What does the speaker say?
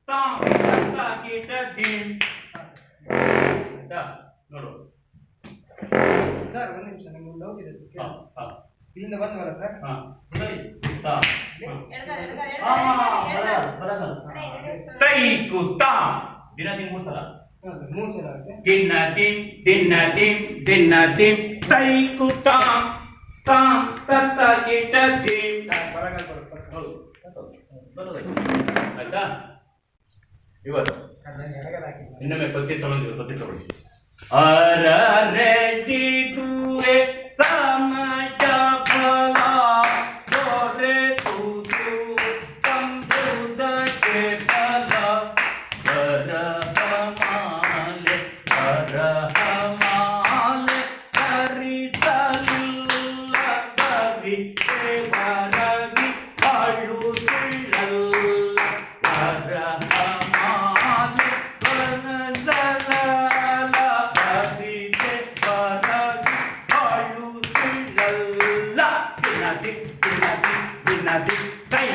ತಾಂ ತತ್ತ ಕೀಟ ದಿಂ ಆಯ್ತಾ ನೋಡು ಸರ್ ಒಂದು ನಿಮಿಷ ನಂಗೆ ಒಂದು ಡೌಟ್ ಇದೆ ಸರ್ ಹಾ ಹಾ ಇಲ್ಲಿಂದ ಬಂದ್ವಲ್ಲ ಸರ್ ಹಾ ತಾ ತೈಕುತ ದಿನ ದಿನ ಮೂರು ಸಲ ಹಾಂ ಸರ್ 3 ಸಲ ಆಗುತ್ತೆ ದಿನ ದಿನ ತೈಕುತ ತಾಂ ತತ್ತ ಕೀಟ ದಿಂ ಬರಗಾಲ ಬರುತ್ತೆ ಹೌದು ಆಯ್ತಾ ಇವತ್ತು ಇನ್ನೊಮ್ಮೆ ಪದ್ಯ ತಗೊಳ್ಳಿ ಅರರೆ ಜಿದುವೆ ಸಮಯ ಫಲ ದೊರೆ ತುದು ಕಂಬುದಕ್ಕೆ ಫಲ ಬರಹಮಾಲೆ ಹರಿಸಲ್ಲ ಕವಿ ವರವಿ ಅಳುತ್ತಿರಲ್ಲ ಬರಹಮಾಲೆ ಬನಲಲ ಹರಿತೆ ವರವಿ ಅಳುತ್ತಿರಲ್ಲ ದಿನದಿ ತೈ